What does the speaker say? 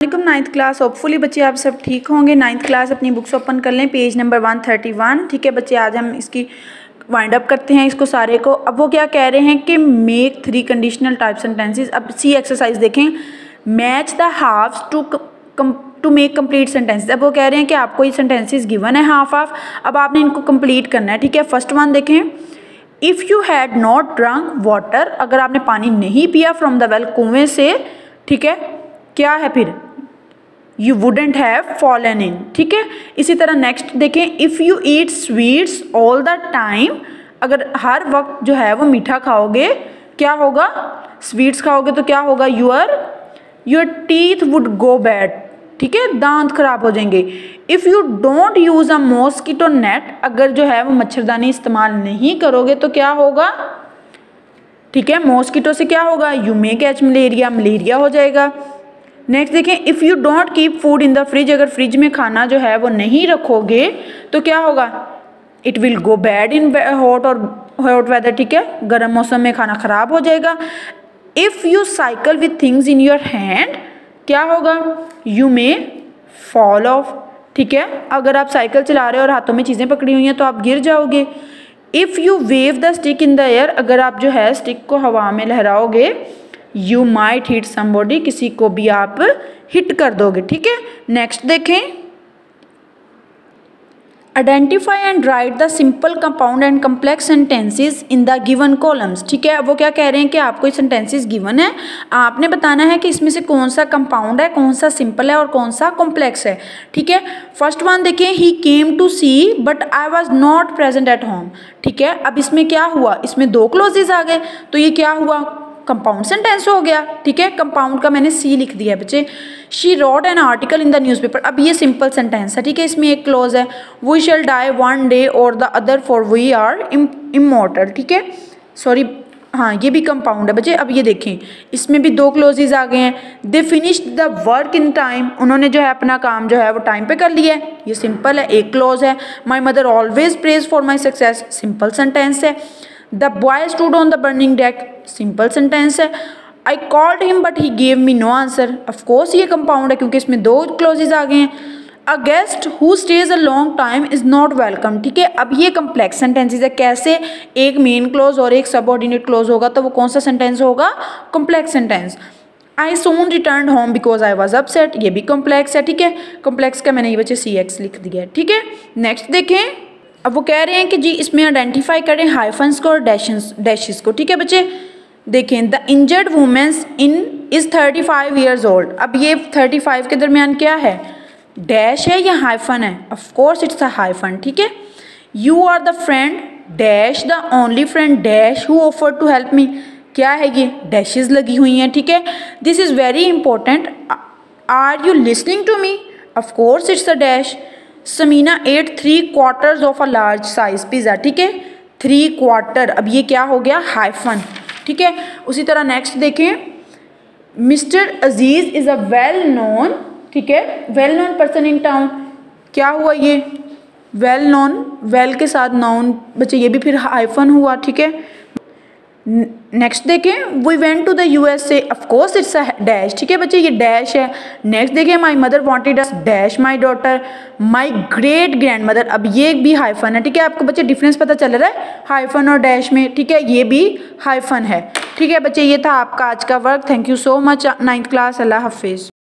वालेकुम ninth class. Hopefully बच्चे आप सब ठीक होंगे। नाइन्थ क्लास अपनी बुक्स ओपन कर लें, पेज नंबर 131। ठीक है बच्चे, आज हम इसकी वाइंड अप करते हैं इसको सारे को। अब वो क्या कह रहे हैं कि मेक 3 कंडीशनल टाइप सेंटेंसेस। अब सी एक्सरसाइज देखें, match the halves to make complete sentences. अब वो कह रहे हैं कि आपको ये सेंटेंसेस गिवन है हाफ हाफ, अब आपने इनको कंप्लीट करना है। ठीक है, फर्स्ट वन देखें, if you had not drunk water, अगर आपने पानी नहीं पिया फ्रॉम द वेल, कुएं से, ठीक है, क्या है फिर, you wouldn't have fallen in. ठीक है, इसी तरह नेक्स्ट देखें, if you eat sweets all the time, अगर हर वक्त जो है वो मीठा खाओगे, क्या होगा, स्वीट्स खाओगे तो क्या होगा, your teeth would go bad. ठीक है, दांत खराब हो जाएंगे। If you don't use a mosquito net, अगर जो है वो मच्छरदानी इस्तेमाल नहीं करोगे तो क्या होगा, ठीक है, मॉस्किटो से क्या होगा, you may catch malaria, malaria हो जाएगा। नेक्स्ट देखें, if you don't keep food in the fridge, अगर फ्रिज में खाना जो है वो नहीं रखोगे तो क्या होगा, it will go bad in hot weather. ठीक है, गर्म मौसम में खाना ख़राब हो जाएगा। If you cycle with things in your hand, क्या होगा, यू मे फॉल ऑफ। ठीक है, अगर आप साइकिल चला रहे हो और हाथों में चीज़ें पकड़ी हुई हैं तो आप गिर जाओगे। If you wave the stick in the air, अगर आप जो है स्टिक को हवा में लहराओगे, यू माइट हिट समबॉडी, किसी को भी आप हिट कर दोगे। ठीक है, नेक्स्ट देखें, identify and right the simple compound and complex sentences in the given columns. ठीक है, वो क्या कह रहे हैं कि आपको ये सेंटेंसेस गिवन है, आपने बताना है कि इसमें से कौन सा कंपाउंड है, कौन सा सिंपल है और कौन सा कॉम्प्लेक्स है। ठीक है, फर्स्ट वन देखिए, he came to see but I was not present at home. ठीक है, अब इसमें क्या हुआ, इसमें 2 क्लोजेज आ गए तो ये क्या हुआ, कंपाउंड सेंटेंस हो गया। ठीक है, कंपाउंड का मैंने सी लिख दिया है बच्चे। She wrote an article in the newspaper, अब ये सिंपल सेंटेंस है। ठीक है, इसमें एक क्लोज है, we shall die one day और the other for we are immortal. ठीक है, सॉरी, हाँ ये भी कंपाउंड है बच्चे। अब ये देखें, इसमें भी 2 क्लोजेज आ गए हैं। They finished the work in time, उन्होंने जो है अपना काम जो है वो टाइम पे कर लिया है, ये सिंपल है, एक क्लोज है। My mother always praise for my success, simple sentence है। The boy stood on the burning deck, simple sentence है। I called him but he gave me no answer, of course ये कंपाउंड है क्योंकि इसमें 2 clauses आ गए हैं। A guest who stays a long time is not welcome. ठीक है, अब ये कम्प्लेक्स सेंटेंसेज है, कैसे एक मेन क्लोज और एक सबऑर्डिनेट क्लोज होगा तो वो कौन सा सेंटेंस होगा, complex sentence. I soon return home because I was upset, ये भी कम्प्लेक्स है। ठीक है, कम्प्लेक्स का मैंने ये बच्चे CX लिख दिया है। ठीक है, नेक्स्ट देखें, अब वो कह रहे हैं कि जी इसमें आइडेंटिफाई करें हाइफन्स को और डैशेस को। ठीक है बच्चे, देखें, the injured women's in is 35 years old, अब ये 35 के दरमियान क्या है, डैश है या हाइफन है, ऑफकोर्स इट्स अ हाइफन। ठीक है, you are the friend dash the only friend dash who offer to help me, क्या है ये, डैशेस लगी हुई हैं। ठीक है, this is very important, are you listening to me, of course it's a dash. Samina ate 3/4 of a large size pizza. ठीक है, 3/4, अब ये क्या हो गया, हाइफन। ठीक है, उसी तरह नेक्स्ट देखें, mister Aziz is a well known, ठीक है, well known person in town, क्या हुआ ये, वेल नोन, वेल के साथ नाउन बच्चे, ये भी फिर हाइफन हुआ। ठीक है, नेक्स्ट देखें, we went to the USA, of course it's a dash. ठीक है बच्चे, ये डैश है। नेक्स्ट देखें, my mother wanted us dash my daughter, my great grandmother, अब ये भी हाइफन है। ठीक है, आपको बच्चे डिफरेंस पता चल रहा है हाइफन और डैश में। ठीक है, ये भी हाइफन है। ठीक है बच्चे, ये था आपका आज का work. Thank you so much ninth class, अल्लाह हाफिज़।